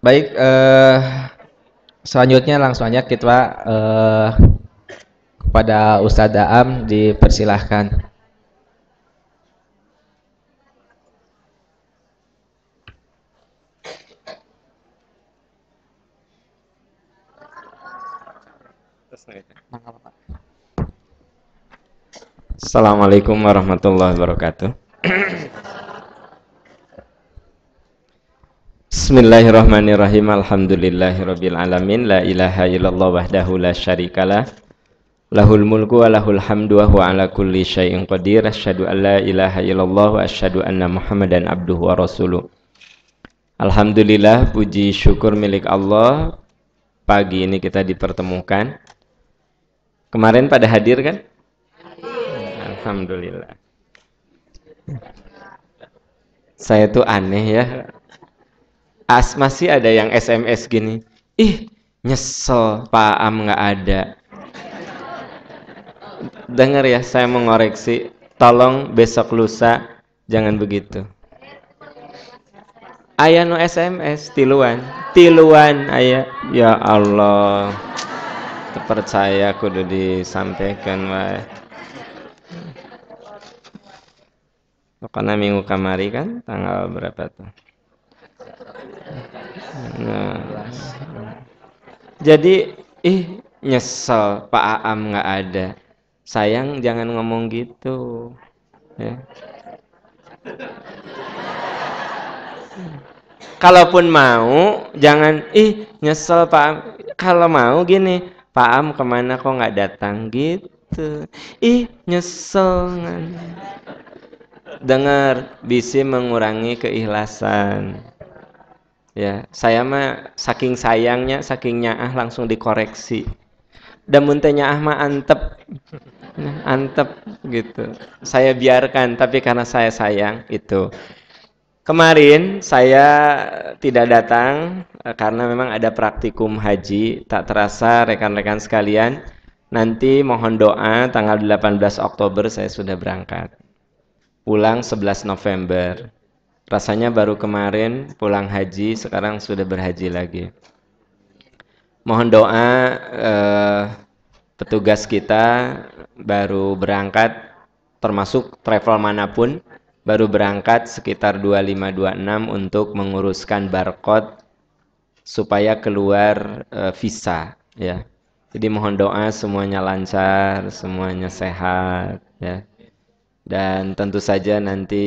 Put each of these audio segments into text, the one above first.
Baik, selanjutnya langsung aja kita kepada Ustadz Daam dipersilahkan. Assalamualaikum warahmatullahi wabarakatuh. Bismillahirrahmanirrahim. Alhamdulillahirabbil alamin. La ilaha illallah wahdahu la syarikalah. Lahul mulku wa lahul hamdu wa huwa ala kulli syai'in qadir. Asyhadu an la ilaha illallah wa asyhadu anna Muhammadan abduhu wa rasuluh. Alhamdulillah, puji syukur milik Allah. Pagi ini kita dipertemukan. Kemarin pada hadir kan? Alhamdulillah. Saya tuh aneh ya. Masih ada yang SMS gini. Ih, nyesel Pak Am nggak ada. Dengar ya, saya mengoreksi. Tolong besok lusa jangan begitu. Aya no SMS tiluan aya. Ya Allah. Terpercaya kudu disampaikan wae. Karena minggu kamari kan tanggal berapa tuh? Nah, jadi nyesel Pak Aam nggak ada. Sayang jangan ngomong gitu. Ya. Kalaupun mau jangan nyesel Pak Aam. Kalau mau gini, Pak Am kemana kok nggak datang gitu. Nyesel. Dengar, bisa mengurangi keikhlasan. Ya, saya mah saking sayangnya, saking nyaah langsung dikoreksi. Dan muntah nyaah mah antep gitu. Saya biarkan, tapi karena saya sayang itu. Kemarin saya tidak datang karena memang ada praktikum haji. Tak terasa rekan-rekan sekalian, nanti mohon doa tanggal 18 Oktober saya sudah berangkat. Pulang 11 November. Rasanya baru kemarin pulang haji, sekarang sudah berhaji lagi. Mohon doa petugas kita baru berangkat, termasuk travel manapun, baru berangkat sekitar 25-26 untuk menguruskan barcode supaya keluar visa. Ya. Jadi mohon doa semuanya lancar, semuanya sehat. Ya. Dan tentu saja nanti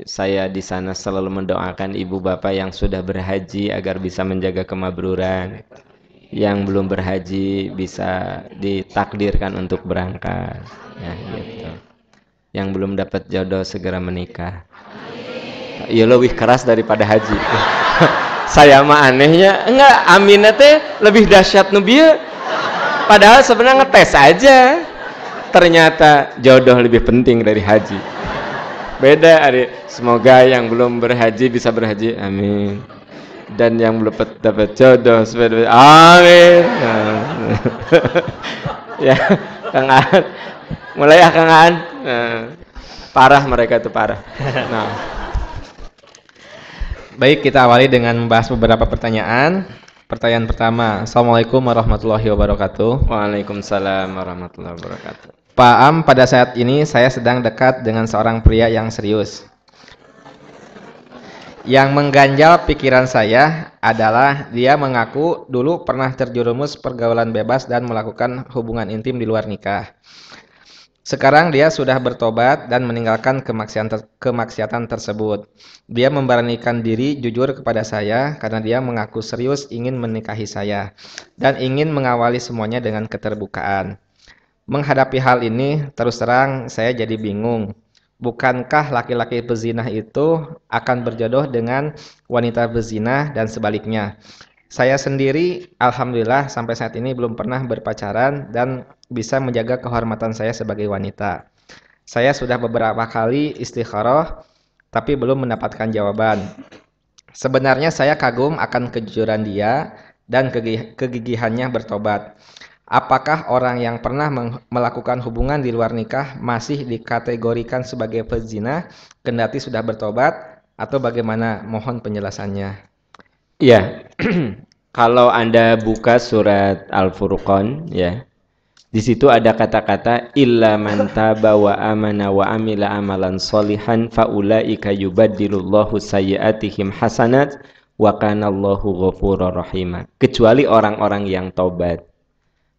saya di sana selalu mendoakan ibu bapak yang sudah berhaji agar bisa menjaga kemabruran. Yang belum berhaji bisa ditakdirkan untuk berangkat. Ya, gitu. Yang belum dapat jodoh segera menikah. Ya lebih keras daripada haji. Saya mah anehnya enggak, aminnya teh lebih dahsyat nubieu. Padahal sebenarnya ngetes aja. Ternyata jodoh lebih penting dari haji. Beda, adik. Semoga yang belum berhaji bisa berhaji, amin. Dan yang belum dapat jodoh, amin. Ya, Kang Aan. Mulai ya Kang Aan. Parah mereka itu parah. Nah. Baik, kita awali dengan membahas beberapa pertanyaan. Pertanyaan pertama, Assalamualaikum warahmatullahi wabarakatuh. Waalaikumsalam warahmatullahi wabarakatuh. Pak Am, pada saat ini saya sedang dekat dengan seorang pria yang serius. Yang mengganjal pikiran saya adalah dia mengaku dulu pernah terjerumus pergaulan bebas dan melakukan hubungan intim di luar nikah. Sekarang dia sudah bertobat dan meninggalkan kemaksiatan tersebut. Dia memberanikan diri jujur kepada saya karena dia mengaku serius ingin menikahi saya dan ingin mengawali semuanya dengan keterbukaan. Menghadapi hal ini, terus terang saya jadi bingung. Bukankah laki-laki pezinah itu akan berjodoh dengan wanita pezinah dan sebaliknya? Saya sendiri, alhamdulillah sampai saat ini belum pernah berpacaran dan bisa menjaga kehormatan saya sebagai wanita. Saya sudah beberapa kali istikharah, tapi belum mendapatkan jawaban. Sebenarnya saya kagum akan kejujuran dia dan kegigihannya bertobat. Apakah orang yang pernah melakukan hubungan di luar nikah masih dikategorikan sebagai pezina kendati sudah bertobat atau bagaimana? Mohon penjelasannya. Ya, kalau Anda buka surat Al-Furqan, ya, di situ ada kata-kata illa man taba wa amana wa amila amalan solihan faulaika yubaddilullahu sayyiatihim hasanat wa kanallahu ghafurur rahim. Kecuali orang-orang yang tobat,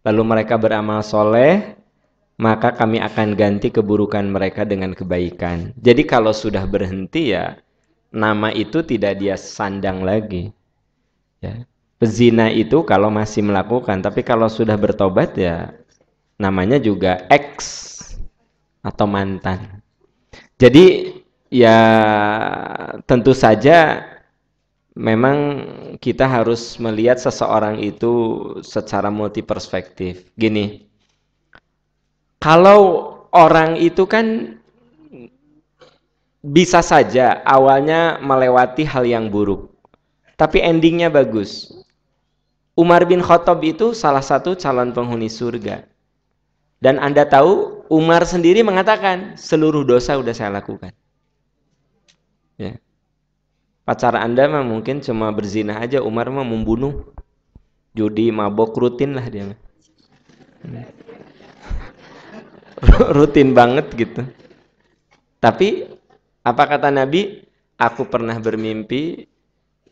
lalu mereka beramal soleh, maka kami akan ganti keburukan mereka dengan kebaikan. Jadi kalau sudah berhenti, ya nama itu tidak dia sandang lagi. Ya. Pezina itu kalau masih melakukan, tapi kalau sudah bertobat, ya namanya juga ex atau mantan. Jadi ya tentu saja memang kita harus melihat seseorang itu secara multi perspektif. Gini, kalau orang itu kan bisa saja awalnya melewati hal yang buruk, tapi endingnya bagus. Umar bin Khattab itu salah satu calon penghuni surga. Dan Anda tahu, Umar sendiri mengatakan, seluruh dosa udah saya lakukan. Ya. Pacar Anda mah mungkin cuma berzina aja, Umar mah membunuh. Judi, mabok, rutin lah dia. Rutin banget gitu. Tapi, apa kata Nabi? Aku pernah bermimpi,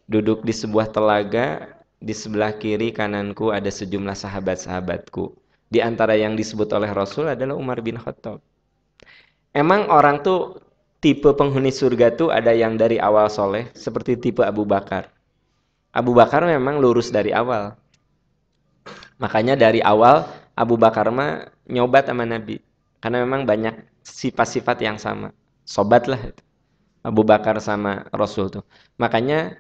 duduk di sebuah telaga, di sebelah kiri kananku ada sejumlah sahabat-sahabatku. Di antara yang disebut oleh Rasul adalah Umar bin Khattab. Emang orang tuh tipe penghuni surga tuh ada yang dari awal soleh, seperti tipe Abu Bakar. Abu Bakar memang lurus dari awal. Makanya dari awal Abu Bakar mah nyobat sama Nabi. Karena memang banyak sifat-sifat yang sama. Sobat lah itu. Abu Bakar sama Rasul tuh. Makanya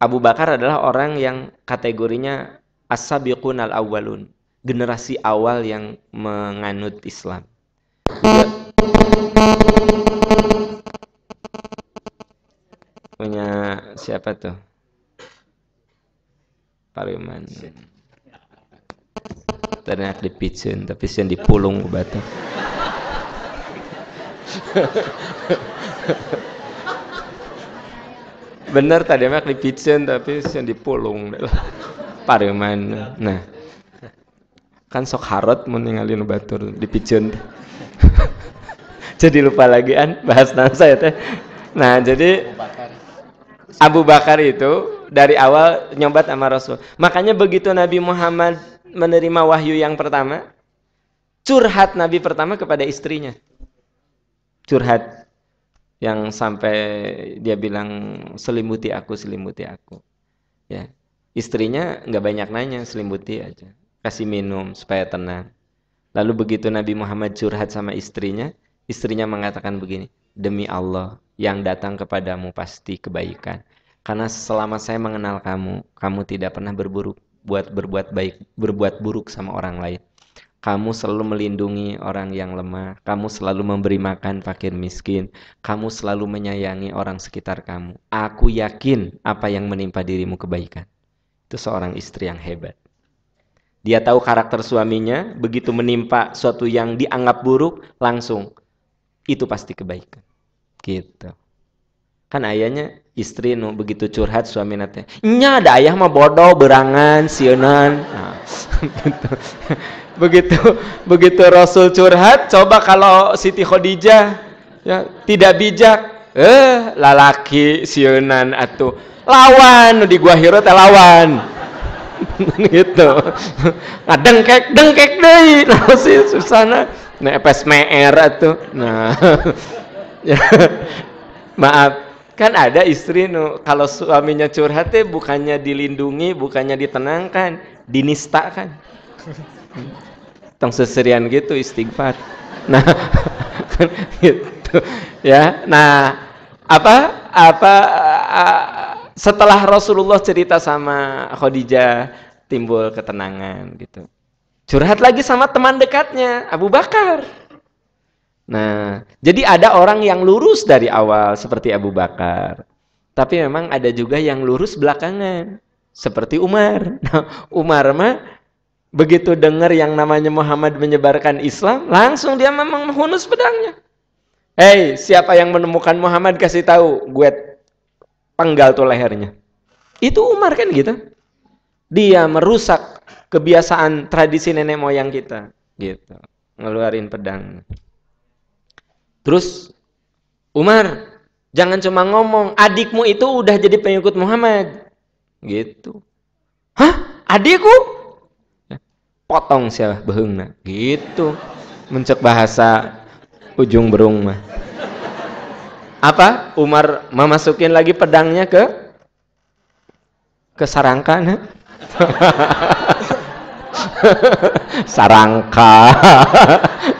Abu Bakar adalah orang yang kategorinya as-sabiqun al-awwalun. Generasi awal yang menganut Islam. Punya siapa tuh? Pariman. Ternyata dipicen, tapi sian dipulung ke batu. Bener tadi mah dipicen, tapi sian dipulung. Pariman. Nah. Kan sok harot mau ninggalin batur dipicen. Jadi lupa lagi an bahas nama saya teh. Nah, jadi Abu Bakar itu dari awal nyobat sama Rasul. Makanya begitu Nabi Muhammad menerima wahyu yang pertama, curhat Nabi pertama kepada istrinya. Curhat yang sampai dia bilang selimuti aku. Ya. Istrinya nggak banyak nanya, selimuti aja. Kasih minum supaya tenang. Lalu begitu Nabi Muhammad curhat sama istrinya mengatakan begini, demi Allah, yang datang kepadamu pasti kebaikan. Karena selama saya mengenal kamu, kamu tidak pernah berbuat buruk sama orang lain. Kamu selalu melindungi orang yang lemah, kamu selalu memberi makan fakir miskin, kamu selalu menyayangi orang sekitar kamu. Aku yakin apa yang menimpa dirimu kebaikan. Itu seorang istri yang hebat. Dia tahu karakter suaminya, begitu menimpa suatu yang dianggap buruk, langsung itu pasti kebaikan. Gitu. Kan ayahnya istri nu begitu curhat suami nate. Nya ada ayah mah bodoh, berangan, sieunan. Nah, gitu. Begitu Rasul curhat, coba kalau Siti Khadijah ya tidak bijak, lalaki sieunan atuh. Lawan di gua hiro teh lawan. Gitu. Nah, dengkek deui nah si Susana nah epes meer atuh. Nah. Ya. Maaf, kan ada istri nu kalau suaminya curhat teh bukannya dilindungi, bukannya ditenangkan, dinistakan. Tong seserian gitu istighfar. Nah, gitu. Ya. Nah, setelah Rasulullah cerita sama Khadijah, timbul ketenangan gitu. Curhat lagi sama teman dekatnya, Abu Bakar. Nah, jadi ada orang yang lurus dari awal seperti Abu Bakar. Tapi memang ada juga yang lurus belakangan, seperti Umar. Nah, Umar mah begitu dengar yang namanya Muhammad menyebarkan Islam, langsung dia memang menghunus pedangnya. Hei, siapa yang menemukan Muhammad kasih tahu, gue penggal tuh lehernya. Itu Umar kan gitu. Dia merusak kebiasaan tradisi nenek moyang kita, gitu. Ngeluarin pedang. Terus Umar, jangan cuma ngomong, adikmu itu udah jadi pengikut Muhammad. Gitu. Hah? Adikku? Potong siapa beheungna. Gitu. Mencek bahasa ujung berung mah. Apa? Umar memasukin lagi pedangnya ke sarangka. Sarangka.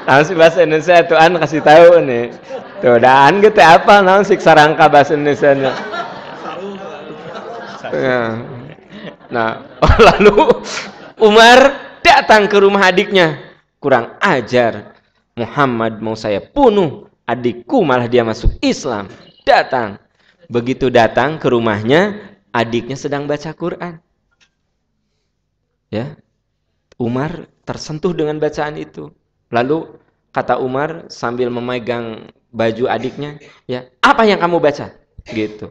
Nah, si bahasa Indonesia tuan kasih tahu nih. Tuh, dan gitu apa naon sih sarangka bahasa Indonesia nya. Ya. Nah, lalu Umar datang ke rumah adiknya. Kurang ajar. Muhammad mau saya bunuh. Adikku malah dia masuk Islam. Datang. Begitu datang ke rumahnya, adiknya sedang baca Quran. Ya. Umar tersentuh dengan bacaan itu. Lalu kata Umar sambil memegang baju adiknya, ya, apa yang kamu baca? Gitu.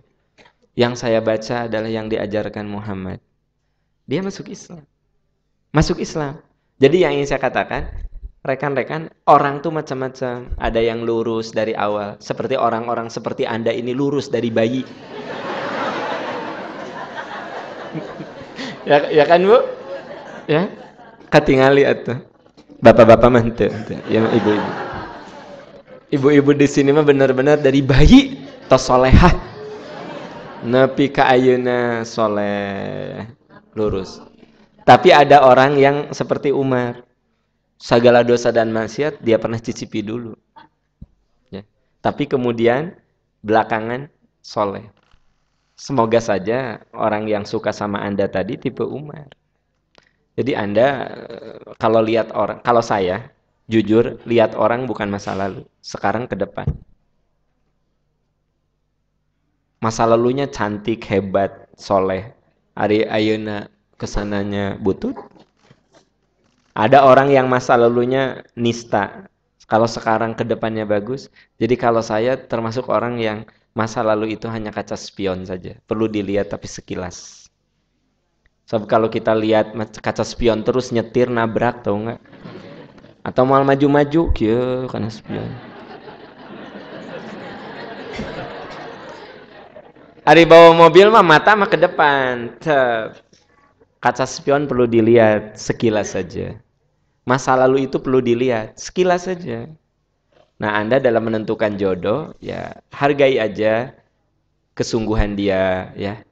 Yang saya baca adalah yang diajarkan Muhammad. Dia masuk Islam. Masuk Islam. Jadi yang ingin saya katakan, rekan-rekan, orang tuh macam-macam. Ada yang lurus dari awal. Seperti orang-orang seperti Anda ini lurus dari bayi. Ya kan Bu? Ya. Katingali atuh. Bapak-bapak mantep. Ya ibu-ibu. Ibu-ibu di sini mah benar-benar dari bayi tos solehah. Nepi ka ayeuna soleh lurus. Tapi ada orang yang seperti Umar. Segala dosa dan maksiat dia pernah cicipi dulu. Ya. Tapi kemudian belakangan soleh. Semoga saja orang yang suka sama Anda tadi tipe Umar. Jadi Anda kalau lihat orang, kalau saya jujur lihat orang bukan masa lalu, sekarang ke depan. Masa lalunya cantik, hebat, soleh. Ari ayeuna kesananya butut. Ada orang yang masa lalunya nista. Kalau sekarang ke depannya bagus. Jadi kalau saya termasuk orang yang masa lalu itu hanya kaca spion saja. Perlu dilihat tapi sekilas. Sebab kalau kita lihat kaca spion terus nyetir nabrak tau nggak? Atau malah maju-maju, kieu karena spion. Ari bawa mobil mah mata mah ke depan. Kaca spion perlu dilihat sekilas saja. Masa lalu itu perlu dilihat sekilas saja. Nah, Anda dalam menentukan jodoh, ya hargai aja kesungguhan dia, ya.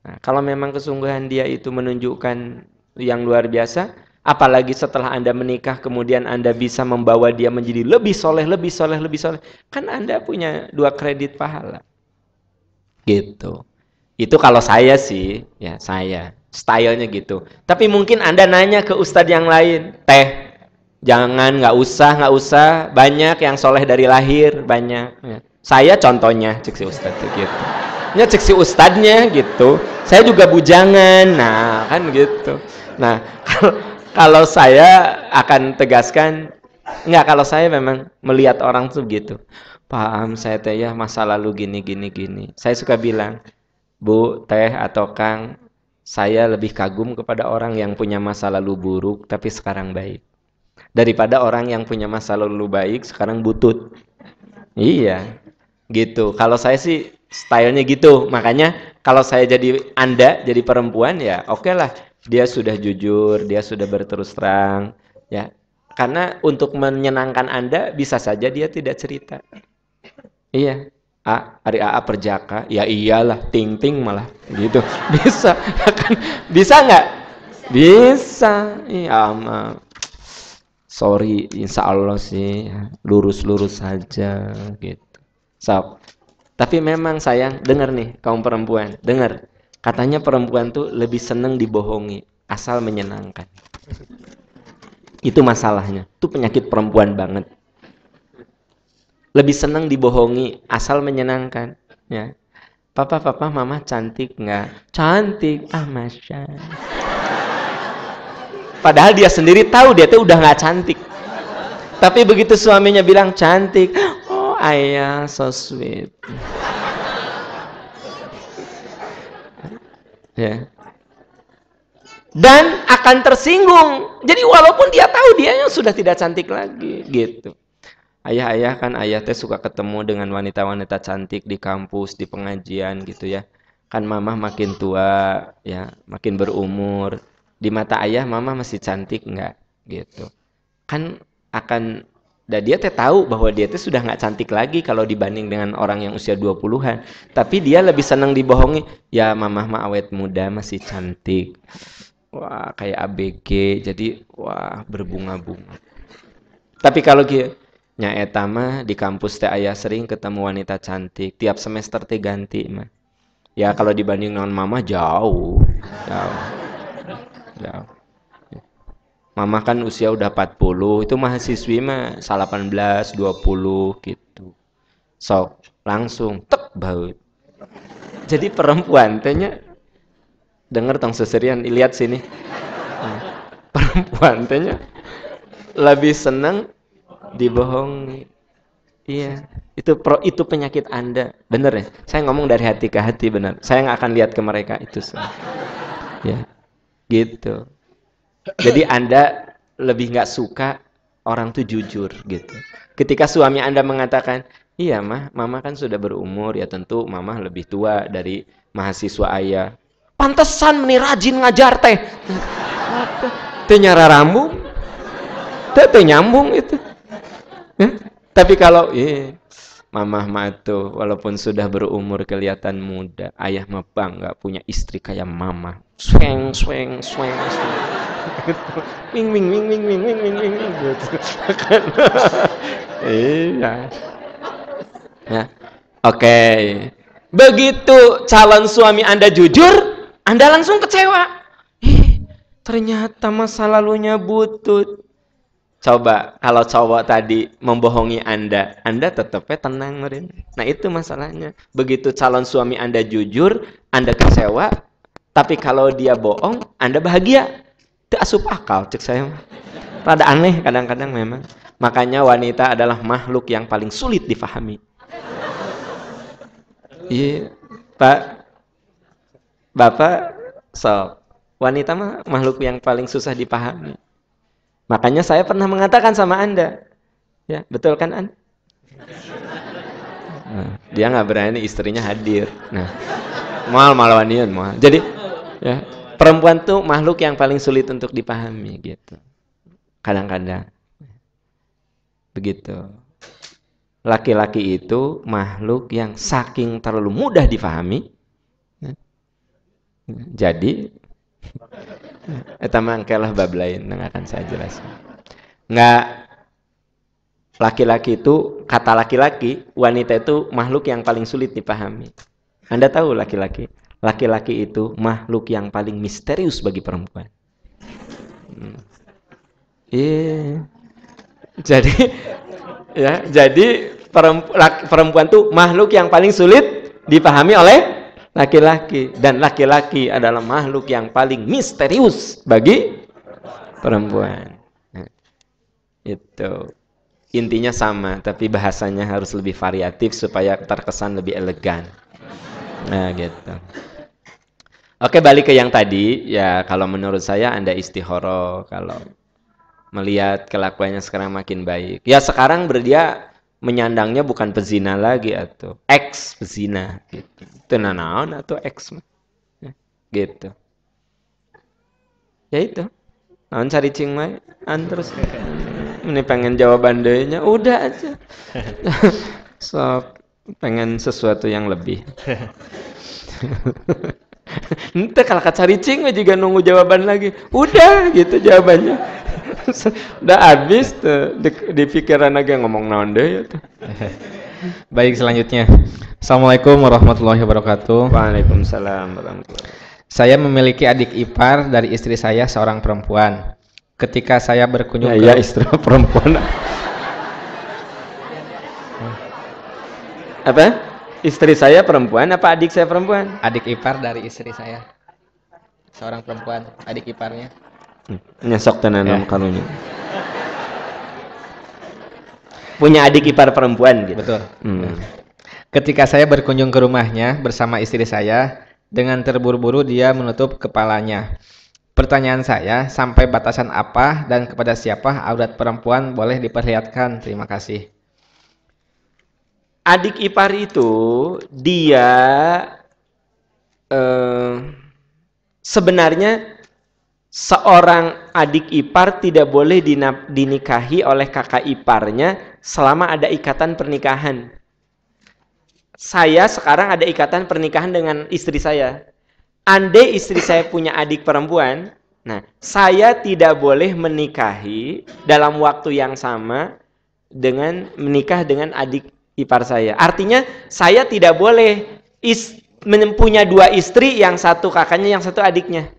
Nah, kalau memang kesungguhan dia itu menunjukkan yang luar biasa, apalagi setelah Anda menikah, kemudian Anda bisa membawa dia menjadi lebih soleh, lebih soleh, lebih soleh. Kan Anda punya 2 kredit pahala. Gitu. Itu kalau saya sih, ya saya. Stylenya gitu. Tapi mungkin Anda nanya ke ustadz yang lain, teh, jangan, nggak usah. Banyak yang soleh dari lahir, banyak. Ya. Saya contohnya, cek si ustadz gitu. Ya cek si ustadznya gitu. Saya juga bujangan, nah kan gitu. Nah kalau saya akan tegaskan, nggak, kalau saya memang melihat orang tuh gitu. Paham saya teh ya masa lalu gini. Saya suka bilang, Bu, teh atau Kang, saya lebih kagum kepada orang yang punya masa lalu buruk tapi sekarang baik. Daripada orang yang punya masa lalu baik sekarang butut. Iya. Gitu. Kalau saya sih stylenya gitu. Makanya kalau saya jadi Anda, jadi perempuan ya oke lah. Dia sudah jujur, dia sudah berterus terang. Ya. Karena untuk menyenangkan Anda bisa saja dia tidak cerita. Iya. Ari AA perjaka, ya iyalah, ting malah gitu. Bisa kan? Bisa nggak? Bisa. Iya, sorry, insya Allah sih lurus-lurus saja gitu. So, tapi memang sayang, dengar nih kaum perempuan, dengar. Katanya perempuan tuh lebih seneng dibohongi asal menyenangkan. Itu masalahnya. Itu penyakit perempuan banget. Lebih senang dibohongi asal menyenangkan, ya. Papa, mama cantik nggak? Cantik, masya. Padahal dia sendiri tahu dia tuh udah nggak cantik. Tapi begitu suaminya bilang cantik, oh ayah so sweet. Ya. Dan akan tersinggung. Jadi walaupun dia tahu dia yang sudah tidak cantik lagi, gitu. Ayah-ayah kan ayah teh suka ketemu dengan wanita-wanita cantik di kampus, di pengajian gitu ya. Kan mama makin tua, ya, makin berumur. Di mata ayah mama masih cantik enggak? Gitu. Kan akan dan dia teh tahu bahwa dia teh sudah nggak cantik lagi kalau dibanding dengan orang yang usia 20-an. Tapi dia lebih senang dibohongi, ya mamah mah awet muda masih cantik. Wah, kayak ABG, jadi wah berbunga-bunga. Tapi kalau nya eta mah di kampus teh aya sering ketemu wanita cantik, tiap semester teh ganti mah. Ya kalau dibanding dengan mama jauh. Jauh. Jauh. Mama kan usia udah 40, itu mahasiswi mah 18, 20 gitu. Sok langsung tek baut. Jadi perempuan tehnya denger tong seserian, lihat sini. Perempuan tehnya lebih seneng dibohongi. Iya, itu penyakit Anda. Bener ya? Saya ngomong dari hati ke hati, bener. Saya nggak akan lihat ke mereka itu semua. Ya, gitu. Jadi Anda lebih nggak suka orang tuh jujur gitu. Ketika suami Anda mengatakan, iya mah, mama kan sudah berumur, ya tentu mama lebih tua dari mahasiswa ayah. Pantesan meni rajin ngajar teh. Teh nyara rambung. Teh nyambung itu. Tapi kalau mamah mah tuh walaupun sudah berumur kelihatan muda, ayah mah bangga punya istri kayak mama. Sweng sweng sweng sweng. Wing wing wing wing wing wing wing wing gitu. Iya. Ya. Oke. Begitu calon suami Anda jujur, Anda langsung kecewa. Ternyata masa lalunya butut. Coba kalau cowok tadi membohongi Anda tetapnya tenang meren. Nah itu masalahnya. Begitu calon suami Anda jujur, Anda kecewa. Tapi kalau dia bohong, Anda bahagia. Itu asup akal, cek saya. Rada aneh kadang-kadang memang. Makanya wanita adalah makhluk yang paling sulit difahami. Iya, Pak. Bapak, wanita mah makhluk yang paling susah dipahami. Makanya saya pernah mengatakan sama Anda, ya betul kan Anda? Nah, dia nggak berani istrinya hadir. Nah, mal-malawanian mal. Jadi, ya perempuan tuh makhluk yang paling sulit untuk dipahami gitu. Kadang-kadang, begitu. Laki-laki itu makhluk yang saking terlalu mudah dipahami. Jadi eta mangkelah bab lain yang akan saya jelaskan. Nggak, laki-laki itu, kata laki-laki, wanita itu makhluk yang paling sulit dipahami. Anda tahu laki-laki? Laki-laki itu makhluk yang paling misterius bagi perempuan. Jadi ya, jadi perempuan itu makhluk yang paling sulit dipahami oleh laki-laki, dan laki-laki adalah makhluk yang paling misterius bagi perempuan. Nah, itu intinya sama, tapi bahasanya harus lebih variatif supaya terkesan lebih elegan. Nah, gitu. Oke, balik ke yang tadi. Ya, kalau menurut saya Anda istihoro kalau melihat kelakuannya sekarang makin baik. Ya, sekarang dia menyandangnya bukan pezina lagi atau ex pezina gitu. Itu naon atau ex ya, gitu. Ya itu. Naon cari cing mah terus ini pengen jawaban deunya udah aja. So pengen sesuatu yang lebih. Ente kalau cari cing mah juga nunggu jawaban lagi. Udah gitu jawabannya. Udah habis tuh di pikiran aja ngomong naon deui tuh. Baik, selanjutnya. Assalamualaikum warahmatullahi wabarakatuh. Waalaikumsalam warahmatullahi wabarakatuh. Saya memiliki adik ipar dari istri saya, seorang perempuan. Ketika saya berkunjung ya istri perempuan. Apa? Istri saya perempuan apa adik saya perempuan? Adik ipar dari istri saya. Seorang perempuan, adik iparnya. Nyesok tenan karunya. Punya adik ipar perempuan gitu. Betul. Ketika saya berkunjung ke rumahnya bersama istri saya, Dengan terburu-buru dia menutup kepalanya. Pertanyaan saya, sampai batasan apa dan kepada siapa aurat perempuan boleh diperlihatkan? Terima kasih. Adik ipar itu dia sebenarnya seorang adik ipar tidak boleh dinikahi oleh kakak iparnya selama ada ikatan pernikahan. Saya sekarang ada ikatan pernikahan dengan istri saya. Andai istri saya punya adik perempuan, nah saya tidak boleh menikahi dalam waktu yang sama dengan menikah dengan adik ipar saya. Artinya saya tidak boleh punya dua istri, yang satu kakaknya, yang satu adiknya.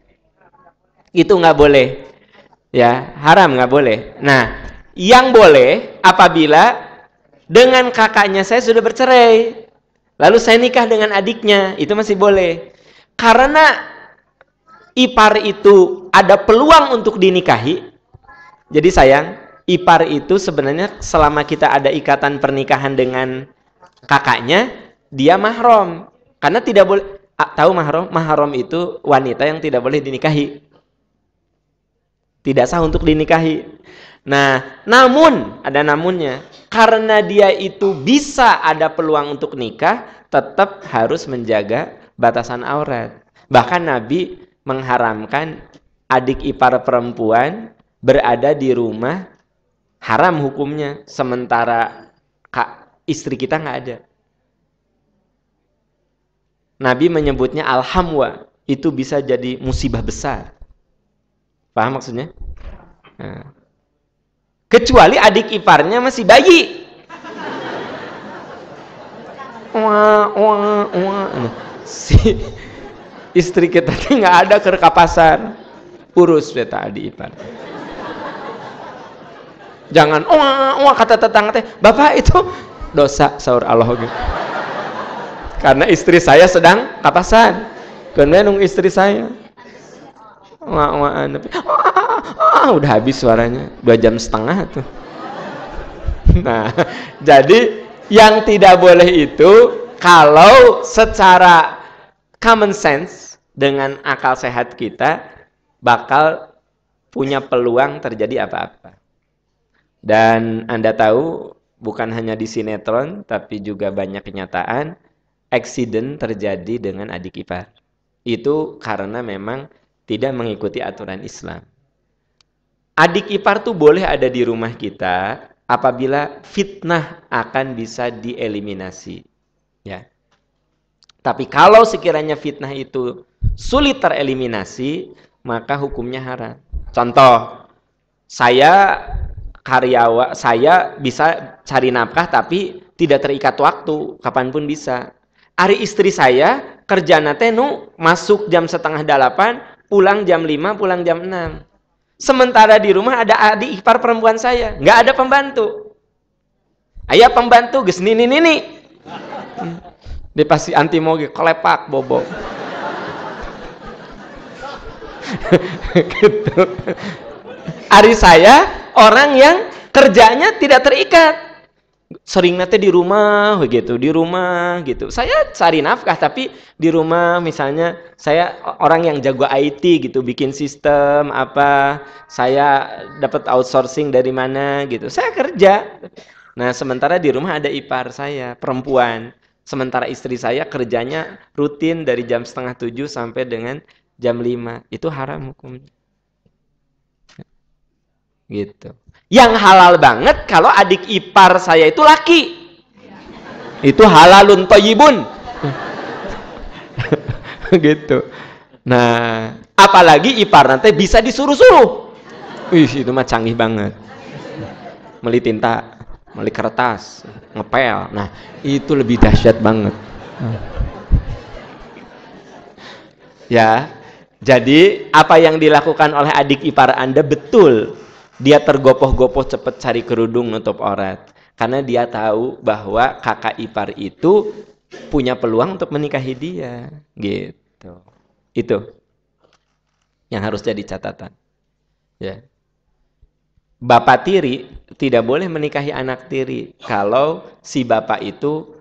Itu nggak boleh, ya, haram, nggak boleh. Nah, yang boleh apabila dengan kakaknya saya sudah bercerai, lalu saya nikah dengan adiknya, itu masih boleh. Karena ipar itu ada peluang untuk dinikahi. Jadi sayang, ipar itu sebenarnya selama kita ada ikatan pernikahan dengan kakaknya, dia mahram. Karena tidak boleh, tahu mahram? Mahram itu wanita yang tidak boleh dinikahi. Tidak sah untuk dinikahi. Nah, namun, ada namunnya. Karena dia itu bisa ada peluang untuk nikah, tetap harus menjaga batasan aurat. Bahkan Nabi mengharamkan adik ipar perempuan berada di rumah, haram hukumnya, sementara istri kita nggak ada. Nabi menyebutnya al-hamwa, itu bisa jadi musibah besar. Paham maksudnya? Nah. Kecuali adik iparnya masih bayi. Si istri kita nggak ada ke pasar, urus beta adik ipar. Jangan kata tetangga teh, bapak itu dosa sahur Allah gitu. Karena istri saya sedang ke pasar, kemudian istri saya udah habis suaranya 2,5 jam tuh. Nah, jadi yang tidak boleh itu kalau secara common sense dengan akal sehat kita bakal punya peluang terjadi apa-apa. Dan Anda tahu bukan hanya di sinetron tapi juga banyak kenyataan accident terjadi dengan adik ipar. Itu karena memang tidak mengikuti aturan Islam. Adik ipar tuh boleh ada di rumah kita apabila fitnah akan bisa dieliminasi. Ya. Tapi kalau sekiranya fitnah itu sulit tereliminasi, maka hukumnya haram. Contoh, saya karyawan, saya bisa cari nafkah tapi tidak terikat waktu, kapanpun bisa. Ari istri saya kerja nate masuk jam 7:30, pulang jam 5, pulang jam 6. Sementara di rumah ada adik ipar perempuan saya, nggak ada pembantu. Ayah pembantu geus nini. Dia pasti anti moge kolepak bobo. Gitu. Ari saya orang yang kerjanya tidak terikat. Sering nanti di rumah gitu. Saya cari nafkah tapi di rumah, misalnya saya orang yang jago IT gitu, bikin sistem apa, saya dapat outsourcing dari mana gitu. Saya kerja. Nah, sementara di rumah ada ipar saya, perempuan. Sementara istri saya kerjanya rutin dari jam 6:30 sampai dengan jam 5. Itu haram hukumnya. Gitu. Yang halal banget kalau adik ipar saya itu laki. Itu halalun thayyibun. Gitu. Nah, apalagi ipar nanti bisa disuruh-suruh. Itu mah canggih banget. Beli tinta, beli kertas, ngepel. Nah, itu lebih dahsyat banget. Ya. Jadi, apa yang dilakukan oleh adik ipar Anda betul. Dia tergopoh-gopoh cepat cari kerudung nutup aurat. Karena dia tahu bahwa kakak ipar itu punya peluang untuk menikahi dia. Gitu. Itu yang harus jadi catatan. Ya. Bapak tiri tidak boleh menikahi anak tiri kalau si bapak itu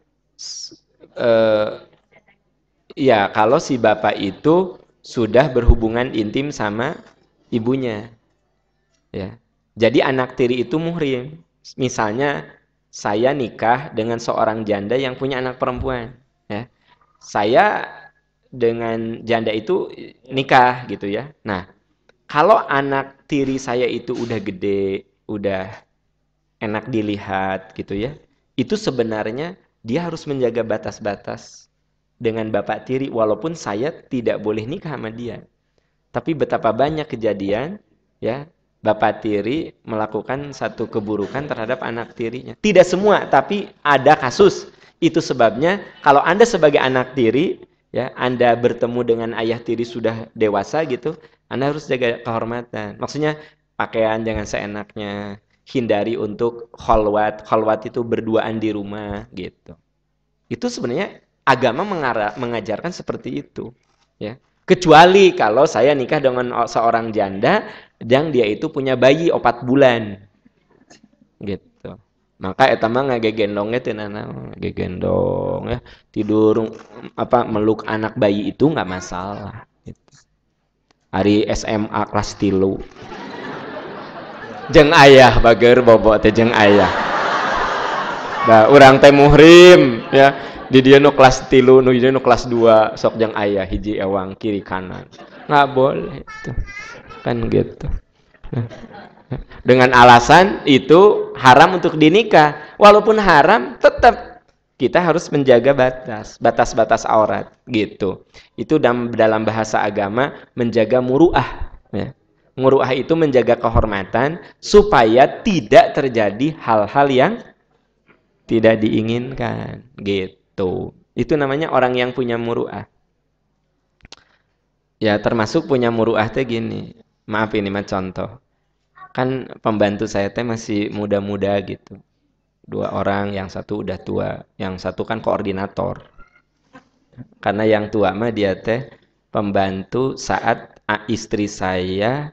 Ya, kalau si bapak itu sudah berhubungan intim sama ibunya. Ya. Jadi anak tiri itu muhrim. Misalnya saya nikah dengan seorang janda yang punya anak perempuan. Ya. Saya dengan janda itu nikah gitu ya. Nah, kalau anak tiri saya itu udah gede, udah enak dilihat gitu ya, itu sebenarnya dia harus menjaga batas-batas dengan bapak tiri walaupun saya tidak boleh nikah sama dia. Tapi betapa banyak kejadian ya bapak tiri melakukan satu keburukan terhadap anak tirinya. Tidak semua, tapi ada kasus. Itu sebabnya kalau Anda sebagai anak tiri ya, Anda bertemu dengan ayah tiri sudah dewasa gitu, Anda harus jaga kehormatan. Maksudnya pakaian jangan seenaknya, hindari untuk kholwat. Kholwat itu berduaan di rumah gitu. Itu sebenarnya agama mengajarkan seperti itu, ya. Kecuali kalau saya nikah dengan seorang janda yang dia itu punya bayi 4 bulan. Gitu. Maka eta mah ngagegendongnya teh ngagegendong ya, tidur meluk anak bayi itu nggak masalah gitu. Hari SMA kelas 3. Jeung ayah bager bobo teh jeung ayah. Nah, urang teh muhrim ya. Di dia nu kelas 3, nu dia nu kelas 2, sok jeung ayah hiji ewang kiri kanan. Nggak boleh itu. Kan gitu. Nah, dengan alasan itu haram untuk dinikah. Walaupun haram, tetap kita harus menjaga batas-batas aurat gitu. Itu dalam bahasa agama menjaga muruah ya. Muruah itu menjaga kehormatan supaya tidak terjadi hal-hal yang tidak diinginkan gitu. Itu namanya orang yang punya muruah. Ya termasuk punya muruah teh gini. Maaf ini mah contoh. Kan pembantu saya teh masih muda-muda gitu. 2 orang, yang satu udah tua, yang satu kan koordinator. Karena yang tua mah dia teh pembantu saat istri saya,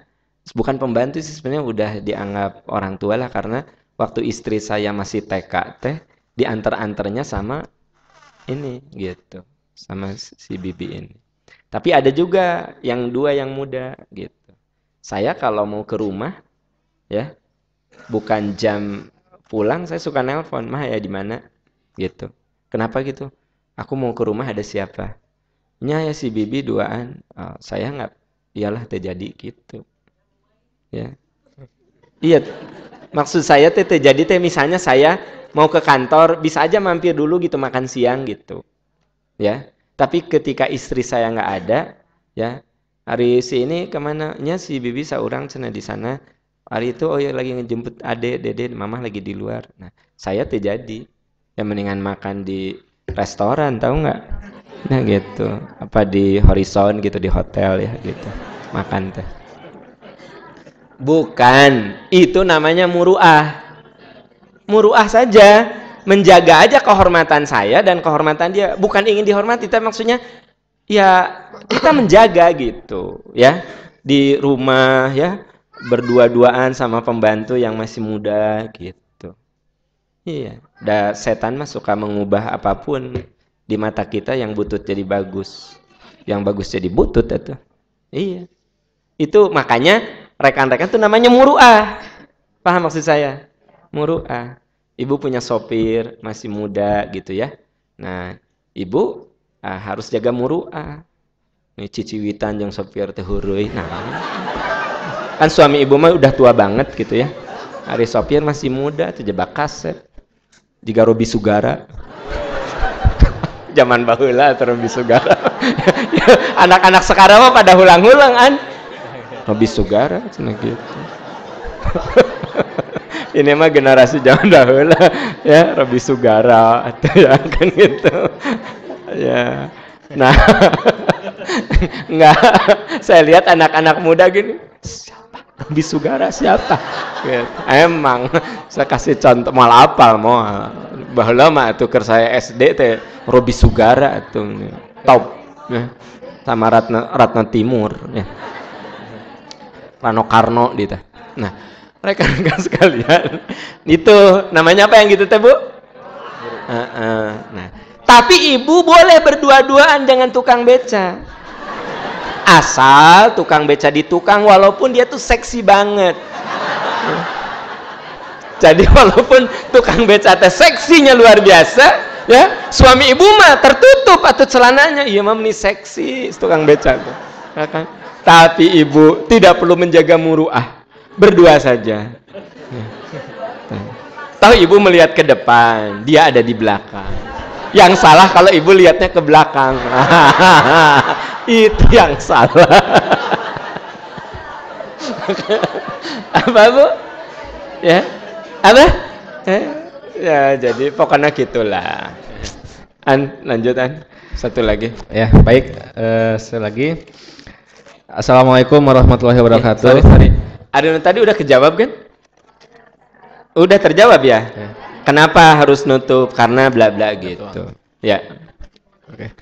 bukan pembantu sih sebenarnya udah dianggap orang tua lah, karena waktu istri saya masih TK teh diantar-antarnya sama ini gitu, sama si bibi ini. Tapi ada juga yang 2 yang muda gitu. Saya kalau mau ke rumah ya, bukan jam pulang saya suka nelpon, "Mah ya di mana?" gitu. Kenapa gitu? "Aku mau ke rumah, ada siapa?" "Nya ya si bibi duaan." "Oh, saya nggak, iyalah terjadi gitu." Ya. Iya. Maksud saya teh terjadi teh misalnya saya mau ke kantor, bisa aja mampir dulu gitu makan siang gitu. Ya. Tapi ketika istri saya nggak ada, ya, hari si ini kemana? Nya si bibi saurang cenah di sana. Hari itu oh ya lagi ngejemput ade, dede, mama lagi di luar. Nah, saya terjadi. Ya mendingan makan di restoran, tahu nggak? Nah gitu. Apa di Horizon gitu, di hotel ya gitu. Makan teh. Bukan, itu namanya muruah. Muruah saja, menjaga aja kehormatan saya dan kehormatan dia. Bukan ingin dihormati, tapi maksudnya ya kita menjaga gitu ya. Di rumah ya, berdua-duaan sama pembantu yang masih muda gitu. Iya, setan mah suka mengubah apapun di mata kita yang butut jadi bagus. Yang bagus jadi butut itu. Iya. Itu makanya rekan-rekan itu namanya muruah. Paham maksud saya? Muruah. Ibu punya sopir, masih muda gitu ya. Nah, ibu harus jaga muruah. Ini ciciwitan yang sopir teh heureui. Nah, kan suami ibu mah udah tua banget gitu ya. Hari sopir masih muda, terjebak kaset. Jika Robi Sugara. Zaman baheula atau Robi Sugara. Anak-anak sekarang mah pada hulang-hulang kan. Robi Sugara cina gitu. Ini mah generasi zaman dahulu ya, Robi Sugara atau ya kan gitu. Ya. Nah, enggak, saya lihat anak-anak muda gini, siapa? Robi Sugara siapa? Gitu. Emang saya kasih contoh malah apal mau baheula mah tuker saya SD teh Robi Sugara tuh top ya. Sama Ratna Timur ya. Rano Karno gitu. Nah, rekan-rekan sekalian, itu namanya apa yang gitu teh Bu? Nah, Tapi ibu boleh berdua-duaan dengan tukang beca. Asal tukang beca di tukang, walaupun dia tuh seksi banget. Jadi walaupun tukang beca teh seksinya luar biasa, ya, suami ibu mah tertutup atau celananya, iya mah ini seksi tukang beca tuh. Ya kan? Tapi ibu tidak perlu menjaga muruah, berdua saja. Tahu ibu melihat ke depan, dia ada di belakang. Yang salah kalau ibu lihatnya ke belakang. Itu yang salah. Apa bu? Ya, apa? Ya jadi pokoknya gitulah. Lanjutan. Satu lagi. Ya, baik. Sekali lagi. Assalamualaikum warahmatullahi wabarakatuh. Sorry. Ada tadi udah kejawab kan? Udah terjawab ya? Kenapa harus nutup? Karena bla bla gitu. Ya. Oke.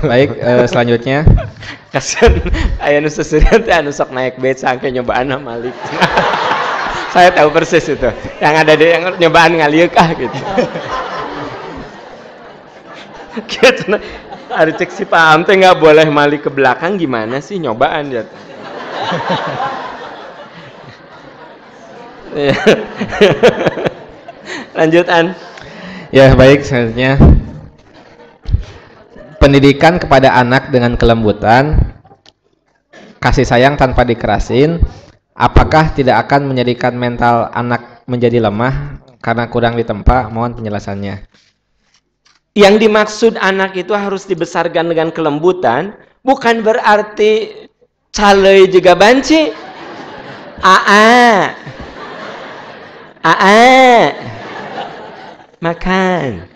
Baik, selanjutnya. Kasian aya nu seseureun teh anu sok naik beca sampai nyobaan Malik. Saya tahu persis itu. Yang ada di yang nyobaan ngalieu kah gitu. Gitu. Ada cek si paham teh nggak boleh Malik ke belakang, gimana sih nyobaan dia? Lanjutan. Ya, baik, selanjutnya. Pendidikan kepada anak dengan kelembutan, kasih sayang tanpa dikerasin, apakah tidak akan menjadikan mental anak menjadi lemah karena kurang ditempa? Mohon penjelasannya. Yang dimaksud anak itu harus dibesarkan dengan kelembutan, bukan berarti calei juga banci. Makan.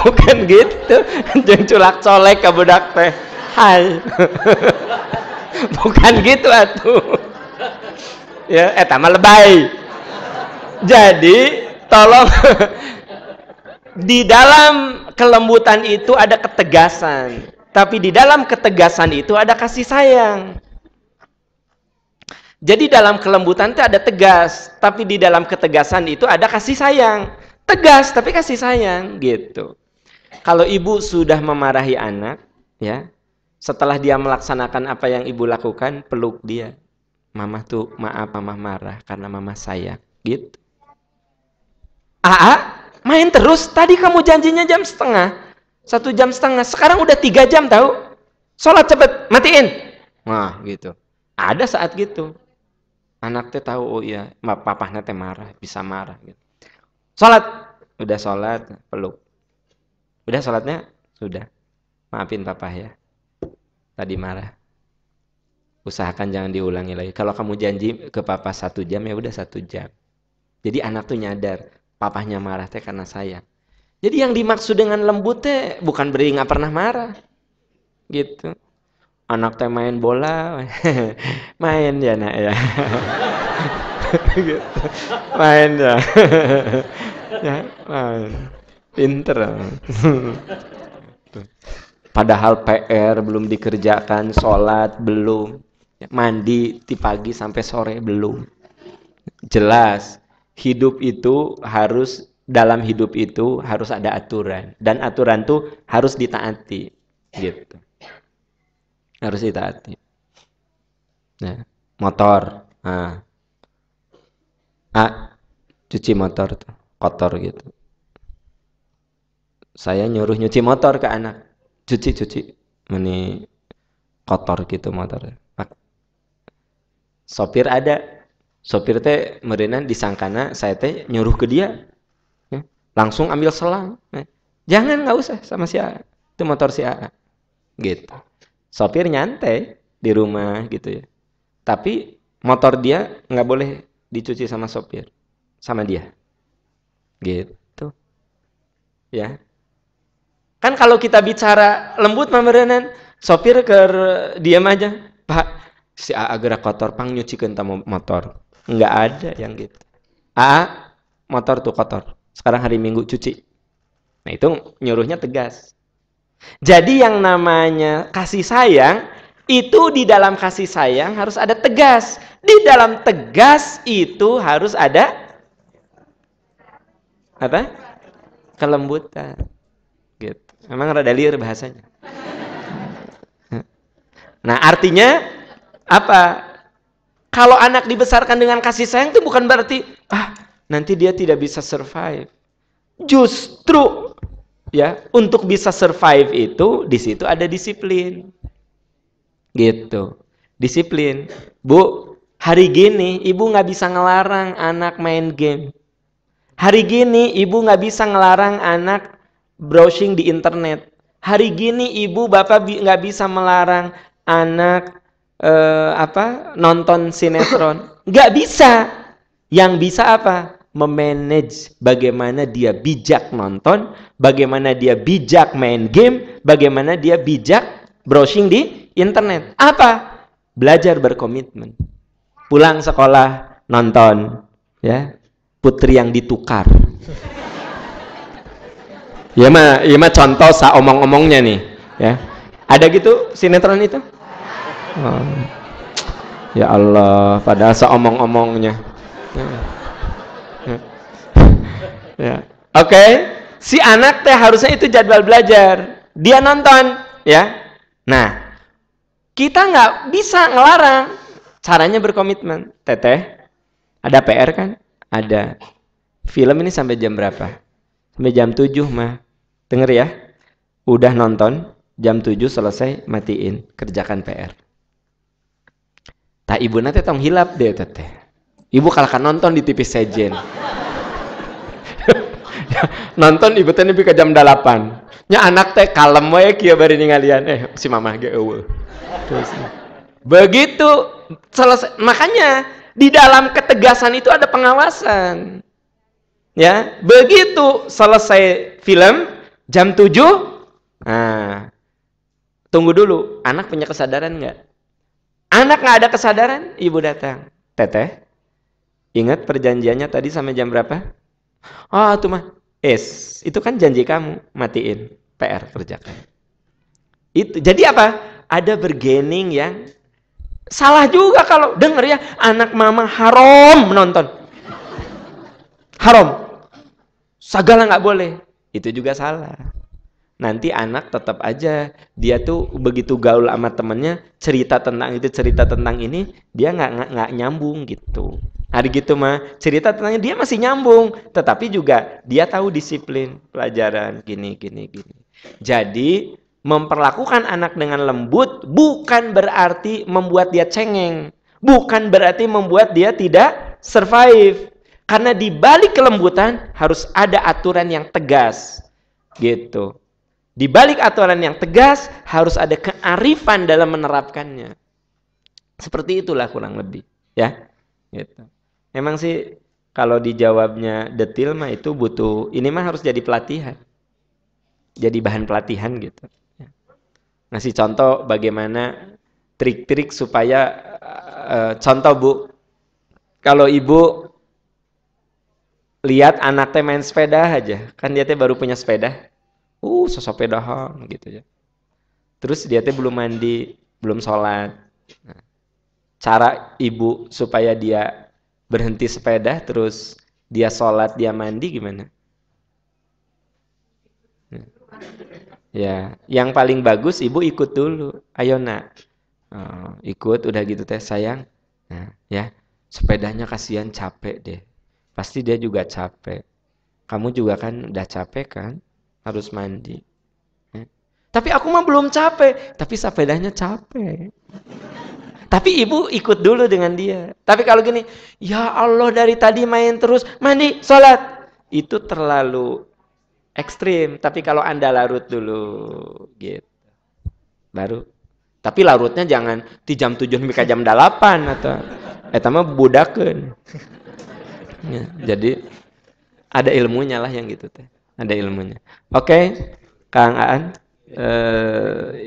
Bukan gitu. Jeung culak colek ka budak teh. Hai. Bukan gitu atuh. Ya, eta mah lebay. Jadi, tolong di dalam kelembutan itu ada ketegasan. Tapi di dalam ketegasan itu ada kasih sayang. Jadi dalam kelembutan itu ada tegas, tapi di dalam ketegasan itu ada kasih sayang. Tegas tapi kasih sayang gitu. Kalau ibu sudah memarahi anak, ya, setelah dia melaksanakan apa yang ibu lakukan, peluk dia. Mama tuh maaf, mama marah karena mama sayang, gitu. Main terus. Tadi kamu janjinya jam setengah, 1 jam setengah. Sekarang udah 3 jam tahu. Sholat cepet, matiin. Nah, gitu. Ada saat gitu. Anak teh tahu, oh iya, papahnya teh marah, bisa marah gitu. Sholat, udah sholat, peluk. Udah sholatnya? Sudah. Maafin papa ya. Tadi marah. Usahakan jangan diulangi lagi. Kalau kamu janji ke papa 1 jam, ya udah 1 jam. Jadi anak tuh nyadar, papahnya marah teh karena sayang. Jadi yang dimaksud dengan lembut teh bukan berarti nggak pernah marah. Gitu. Anak teh main bola, main ya nak ya. Gitu. Main ya. Ya, main. Pinter. Padahal PR belum dikerjakan, sholat belum, mandi di pagi sampai sore belum. Jelas, hidup itu harus, dalam hidup itu harus ada aturan, dan aturan tuh harus ditaati, gitu. Harus ditaati. Nah, motor, cuci motor tuh kotor gitu. Saya nyuruh nyuci motor ke anak, cuci, ini kotor gitu motor. Sopir ada, sopir teh merenan disangkana saya teh nyuruh ke dia, ya. Langsung ambil selang, jangan, nggak usah sama si A, itu motor si A, gitu. Sopir nyantai di rumah gitu ya, tapi motor dia nggak boleh dicuci sama sopir, sama dia, gitu, ya. Kan kalau kita bicara lembut memerenan, sopir diam aja, Pak, si A gerak kotor, pang nyucikeun ta motor. Nggak ada yang gitu. Motor tuh kotor, sekarang hari Minggu cuci. Nah itu nyuruhnya tegas. Jadi yang namanya kasih sayang, itu di dalam kasih sayang harus ada tegas. Di dalam tegas itu harus ada apa? kelembutan. Gitu. Memang rada liar bahasanya. Nah, artinya apa? Kalau anak dibesarkan dengan kasih sayang itu bukan berarti nanti dia tidak bisa survive. Justru ya, untuk bisa survive itu di situ ada disiplin. Gitu. Disiplin. Bu, hari gini ibu nggak bisa ngelarang anak main game. Hari gini ibu nggak bisa ngelarang anak browsing di internet. Hari gini ibu bapak nggak bisa melarang anak nonton sinetron. Nggak bisa. Yang bisa apa? Memanage bagaimana dia bijak nonton, bagaimana dia bijak main game, bagaimana dia bijak browsing di internet. Apa? Belajar berkomitmen. Pulang sekolah nonton, ya. Putri yang ditukar. Ya mah contoh omong-omongnya nih, ya. Ada gitu sinetron itu? Oh. Ya Allah, padahal seomong-omongnya. Ya. Oke. Si anak teh harusnya itu jadwal belajar. Dia nonton, ya. Nah, kita nggak bisa ngelarang. Caranya berkomitmen. Teteh, ada PR kan? Ada. Film ini sampai jam berapa? Sampai jam 7 mah. Denger ya. Udah nonton, jam 7 selesai, matiin. Kerjakan PR. Tak ibu nanti tong hilap deh teteh. Ibu kalahkan nonton di TV sejen. Nonton ibu teh nepi ka jam 8. Nya anak teh kalem we kieu bari ningalian. Si mamah ge eueuh. Terus begitu selesai. Makanya di dalam ketegasan itu ada pengawasan. Ya, begitu selesai film jam 7. Nah, tunggu dulu, anak punya kesadaran nggak? Anak nggak ada kesadaran, ibu datang. Teteh, ingat perjanjiannya tadi sampai jam berapa? Oh, itu mah. Itu kan janji kamu, matiin. PR kerjakan. Itu. Jadi apa? Ada bargaining yang salah juga kalau denger ya, anak mama haram menonton. Haram. Segala nggak boleh. Itu juga salah. Nanti anak tetap aja dia tuh begitu gaul sama temennya, cerita tentang itu, cerita tentang ini, dia nggak nyambung gitu. Hari gitu mah cerita tentang dia masih nyambung, tetapi juga dia tahu disiplin pelajaran gini. Jadi memperlakukan anak dengan lembut bukan berarti membuat dia cengeng, bukan berarti membuat dia tidak survive. Karena di balik kelembutan harus ada aturan yang tegas, gitu. Di balik aturan yang tegas harus ada kearifan dalam menerapkannya. Seperti itulah kurang lebih, ya. Gitu. Memang sih kalau dijawabnya detil mah itu butuh, ini mah harus jadi pelatihan. Jadi bahan pelatihan gitu. Ngasih contoh bagaimana trik-trik supaya contoh Bu, kalau Ibu lihat anaknya main sepeda aja, kan dia teh baru punya sepeda. Sesepedahan gitu ya. Terus dia teh belum mandi, belum sholat. Nah, cara ibu supaya dia berhenti sepeda, terus dia sholat, dia mandi gimana? Ya, yang paling bagus ibu ikut dulu. Ayo nak, ikut udah gitu teh sayang. Nah, ya sepedanya kasihan capek deh. Pasti dia juga capek. Kamu juga kan udah capek kan? Harus mandi. Tapi aku mah belum capek. Tapi sepedanya capek. Tapi ibu ikut dulu dengan dia. Tapi kalau gini, ya Allah dari tadi main terus, mandi, sholat. Itu terlalu ekstrim. Tapi kalau Anda larut dulu, gitu. Baru. Tapi larutnya jangan di jam 7 sampai jam 8 atau mah budakeun. Ya, jadi ada ilmunya lah yang gitu teh. Ada ilmunya. Oke, Kang Aan,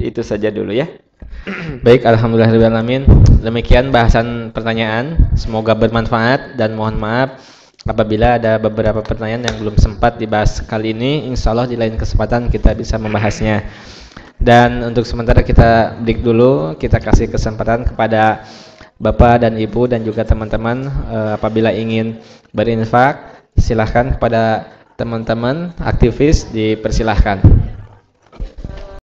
itu saja dulu ya. Baik, alhamdulillahirrahmanirrahim. Demikian bahasan pertanyaan. Semoga bermanfaat dan mohon maaf apabila ada beberapa pertanyaan yang belum sempat dibahas kali ini. Insya Allah di lain kesempatan kita bisa membahasnya. Dan untuk sementara kita break dulu. Kita kasih kesempatan kepada Bapak dan Ibu dan juga teman-teman apabila ingin berinfak, silahkan kepada teman-teman aktivis dipersilahkan.